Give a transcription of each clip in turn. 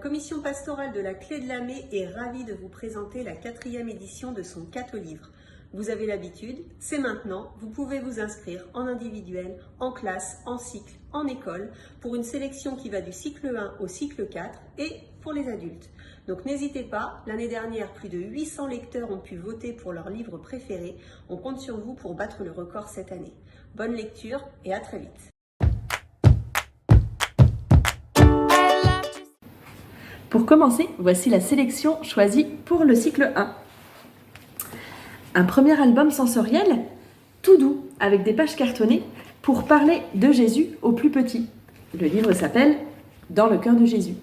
commission pastorale de la Clé de la Mai est ravie de vous présenter la 4e édition de son Catholivre. Vous avez l'habitude, c'est maintenant, vous pouvez vous inscrire en individuel, en classe, en cycle, en école, pour une sélection qui va du cycle 1 au cycle 4 et pour les adultes. Donc n'hésitez pas, l'année dernière, plus de 800 lecteurs ont pu voter pour leur livre préféré. On compte sur vous pour battre le record cette année. Bonne lecture et à très vite. Pour commencer, voici la sélection choisie pour le cycle 1. Un premier album sensoriel, tout doux, avec des pages cartonnées, pour parler de Jésus aux plus petits. Le livre s'appelle « Dans le cœur de Jésus ».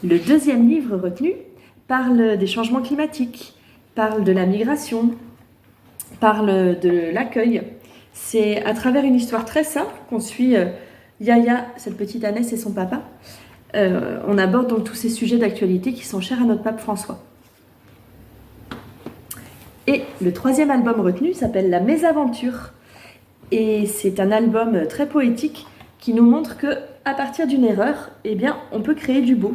Le deuxième livre retenu parle des changements climatiques, parle de la migration, parle de l'accueil. C'est à travers une histoire très simple qu'on suit Yaya, cette petite ânesse, et son papa. On aborde donc tous ces sujets d'actualité qui sont chers à notre pape François. Et le troisième album retenu s'appelle La Mésaventure. Et c'est un album très poétique qui nous montre qu'à partir d'une erreur, eh bien, on peut créer du beau.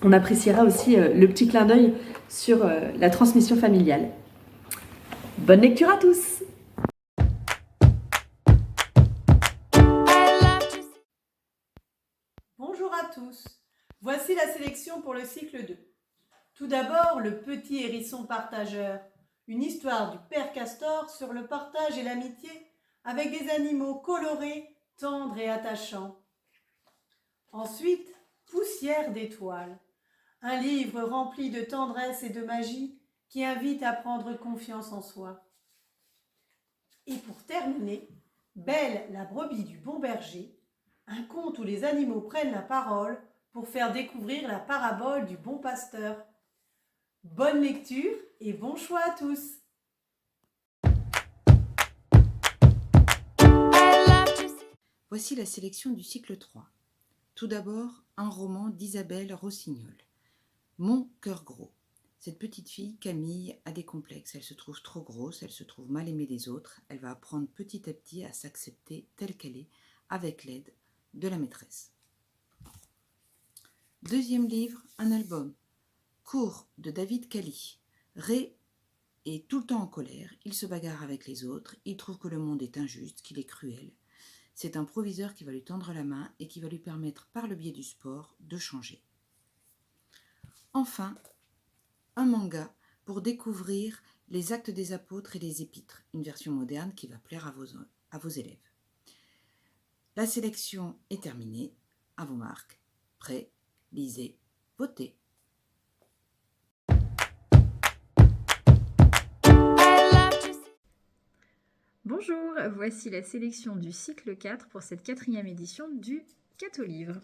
On appréciera aussi le petit clin d'œil sur la transmission familiale. Bonne lecture à tous! Bonjour à tous, voici la sélection pour le cycle 2. Tout d'abord, le petit hérisson partageur, une histoire du père Castor sur le partage et l'amitié avec des animaux colorés, tendres et attachants. Ensuite, Poussière d'étoiles, un livre rempli de tendresse et de magie qui invite à prendre confiance en soi. Et pour terminer, Belle, la brebis du bon berger, un conte où les animaux prennent la parole pour faire découvrir la parabole du bon pasteur. Bonne lecture et bon choix à tous! Voici la sélection du cycle 3. Tout d'abord, un roman d'Isabelle Rossignol. Mon cœur gros. Cette petite fille, Camille, a des complexes. Elle se trouve trop grosse, elle se trouve mal aimée des autres. Elle va apprendre petit à petit à s'accepter telle qu'elle est, avec l'aide de la maîtresse. Deuxième livre, un album. Cours de David Cali. Ray est tout le temps en colère, il se bagarre avec les autres, il trouve que le monde est injuste, qu'il est cruel. C'est un proviseur qui va lui tendre la main et qui va lui permettre, par le biais du sport, de changer. Enfin, un manga pour découvrir les actes des apôtres et les épîtres, une version moderne qui va plaire à vos élèves. La sélection est terminée, à vos marques, prêts, lisez, votez. Bonjour, voici la sélection du cycle 4 pour cette 4e édition du Catholivre.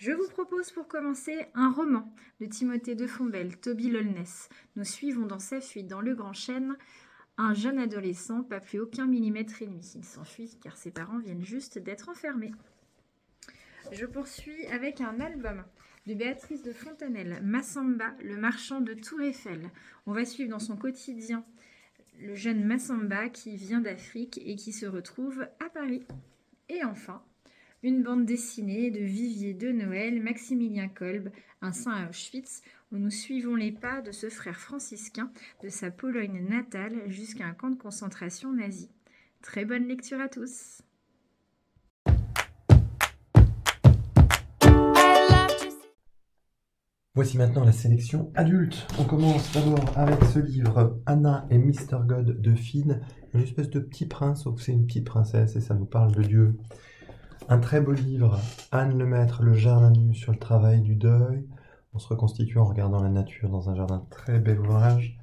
Je vous propose pour commencer un roman de Timothée de Fombelle, Toby Lolness. Nous suivons dans sa fuite dans le Grand Chêne un jeune adolescent pas plus aucun millimètre et demi. Il s'enfuit car ses parents viennent juste d'être enfermés. Je poursuis avec un album de Béatrice de Fontanelle, Massamba, le marchand de Tour Eiffel. On va suivre dans son quotidien le jeune Massamba qui vient d'Afrique et qui se retrouve à Paris. Et enfin, une bande dessinée de Vivier de Noël, Maximilien Kolb, un saint à Auschwitz, où nous suivons les pas de ce frère franciscain de sa Pologne natale jusqu'à un camp de concentration nazi. Très bonne lecture à tous! Voici maintenant la sélection adulte. On commence d'abord avec ce livre Anna et Mr. God de Finn, une espèce de petit prince, sauf que c'est une petite princesse et ça nous parle de Dieu. Un très beau livre, Anne Lemaître, Le jardin nu sur le travail du deuil. On se reconstitue en regardant la nature dans un jardin, très bel ouvrage.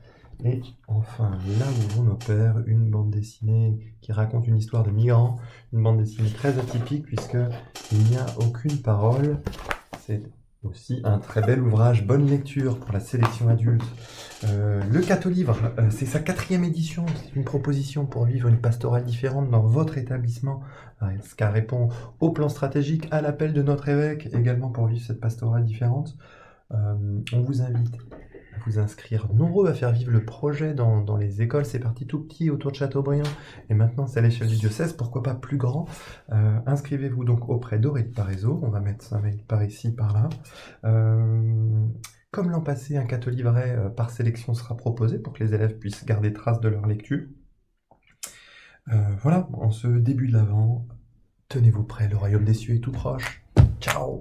Et enfin, Là où vont nos pères, une bande dessinée qui raconte une histoire de migrants, une bande dessinée très atypique puisqu'il n'y a aucune parole. C'est aussi un très bel ouvrage, bonne lecture pour la sélection adulte. Le Catholivre, c'est sa 4e édition, c'est une proposition pour vivre une pastorale différente dans votre établissement, ce qui répond au plan stratégique, à l'appel de notre évêque, également pour vivre cette pastorale différente. On vous invite à vous inscrire nombreux, à faire vivre le projet dans les écoles. C'est parti tout petit autour de Châteaubriand et maintenant c'est à l'échelle du diocèse, pourquoi pas plus grand. Inscrivez-vous donc auprès d'Aurélie Parézeau, on va mettre sa mail par ici, par là. Comme l'an passé, un cato-livret par sélection sera proposé pour que les élèves puissent garder trace de leur lecture. Voilà, en ce début de l'Avent, tenez-vous prêts, le royaume des cieux est tout proche. Ciao!